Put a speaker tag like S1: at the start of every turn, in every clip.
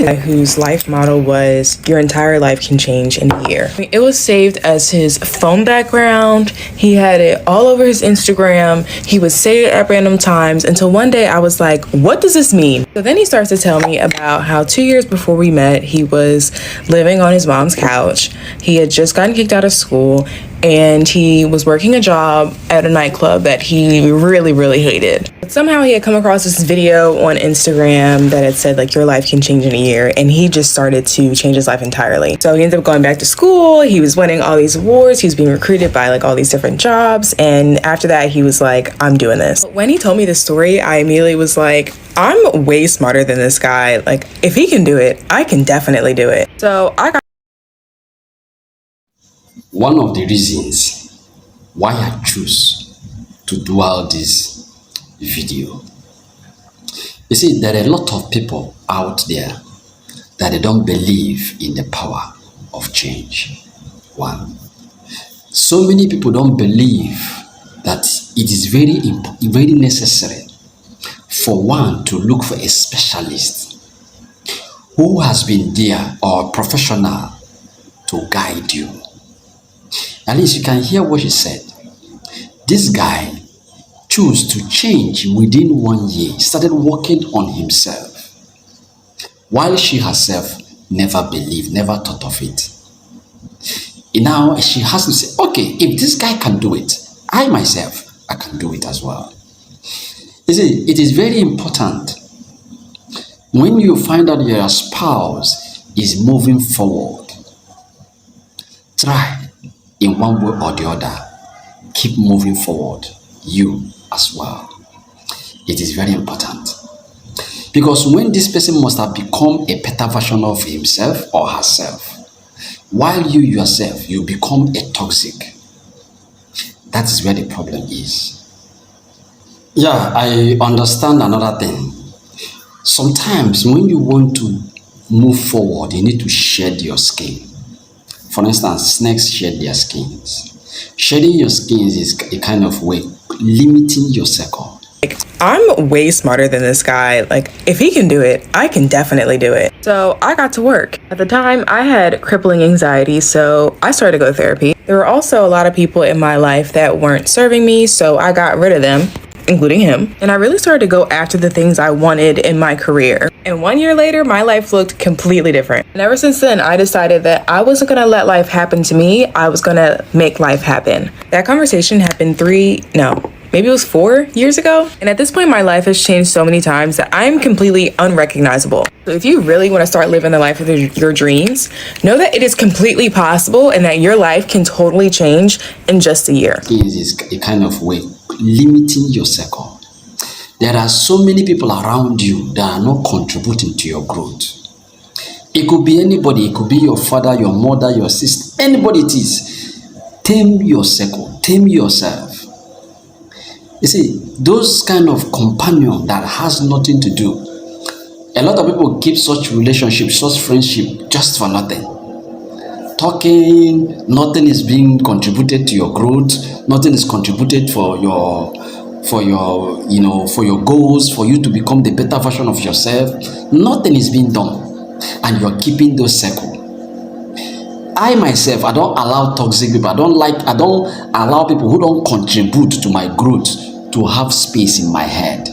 S1: whose life motto was, "Your entire life can change in a year." It was saved as his phone background. He had it all over his Instagram. He would say it at random times until one day I was like, what does this mean? So then he starts to tell me about how 2 years before we met, he was living on his mom's couch. He had just gotten kicked out of school and he was working a job at a nightclub that he really, really hated. But somehow he had come across this video on Instagram that had said, like, your life can change in a year, and he just started to change his life entirely. So he ended up going back to school. He was winning all these awards. He was being recruited by like all these different jobs, and after that he was like, I'm doing this. But when he told me this story, I immediately was like, I'm way smarter than this guy. Like, if he can do it, I can definitely do it. So I got
S2: one of the reasons why I choose to do all this video. You see, there are a lot of people out there that they don't believe in the power of change. One, so many people don't believe that it is very necessary for one to look for a specialist who has been there or a professional to guide you. At least you can hear what she said. This guy chose to change within 1 year. He started working on himself, while she herself never believed, never thought of it. And now she has to say, okay, if this guy can do it, I myself, I can do it as well. You see, it is very important when you find out your spouse is moving forward, try in one way or the other, keep moving forward, you as well. It is very important. Because when this person must have become a better version of himself or herself, while you yourself, you become a toxic. That is where the problem is. Yeah, I understand another thing. Sometimes when you want to move forward, you need to shed your skin. For instance, snakes shed their skins. Shedding your skins is a kind of way limiting your circle.
S1: like, I'm way smarter than this guy. Like, if he can do it, I can definitely do it. So I got to work. At the time, I had crippling anxiety, so I started to go to therapy. There were also a lot of people in my life that weren't serving me, so I got rid of them, including him. And I really started to go after the things I wanted in my career. And 1 year later, my life looked completely different. And ever since then, I decided that I wasn't gonna let life happen to me. I was gonna make life happen. That conversation happened maybe it was 4 years ago. And at this point, my life has changed so many times that I'm completely unrecognizable. So if you really want to start living the life of your dreams, know that it is completely possible and that your life can totally change in just a year.
S2: It is a kind of way limiting your circle. There are so many people around you that are not contributing to your growth. It could be anybody. It could be your father, your mother, your sister, anybody it is. Tame your circle. Tame yourself. You see, those kind of companion that has nothing to do. A lot of people keep such relationships, such friendship just for nothing. Talking, nothing is being contributed to your growth. Nothing is contributed for your goals, for you to become the better version of yourself. Nothing is being done, and you're keeping those circles. I myself, I don't allow toxic people. I don't allow people who don't contribute to my growth to have space in my head.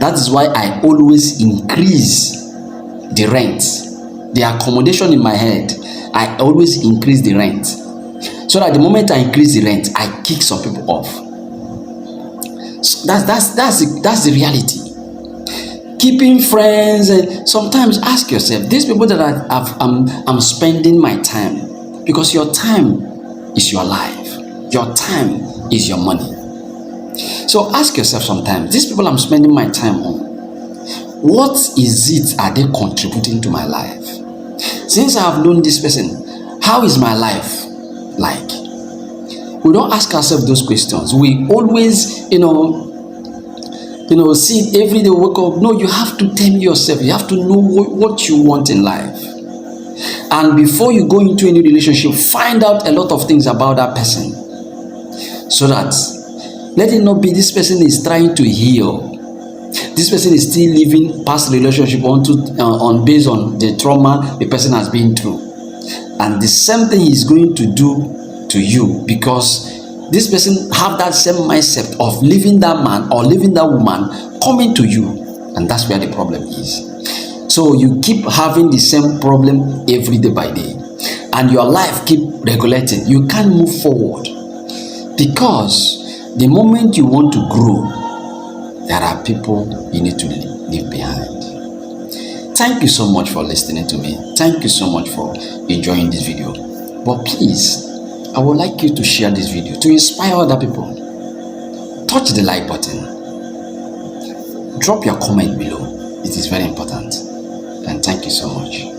S2: That is why I always increase the rent, the accommodation in my head. I always increase the rent, so that the moment I increase the rent, I kick some people off. So that's the reality. Keeping friends, and sometimes ask yourself, these people that I'm spending my time, because your time is your life, your time is your money. So ask yourself sometimes, these people I'm spending my time on, what is it are they contributing to my life? Since I have known this person, how is my life like? We don't ask ourselves those questions. We always, see every day, wake up. No, you have to tame yourself. You have to know what you want in life. And before you go into any relationship, find out a lot of things about that person. So that, let it not be this person is trying to heal. This person is still living past relationship on based on the trauma the person has been through, and the same thing he's going to do to you, because this person have that same mindset of leaving that man or leaving that woman coming to you, and that's where the problem is. So you keep having the same problem every day by day, and your life keep regulating. You can't move forward, because the moment you want to grow, there are people you need to leave behind. Thank you so much for listening to me. Thank you so much for enjoying this video. But please, I would like you to share this video to inspire other people. Touch the like button. Drop your comment below. It is very important. And thank you so much.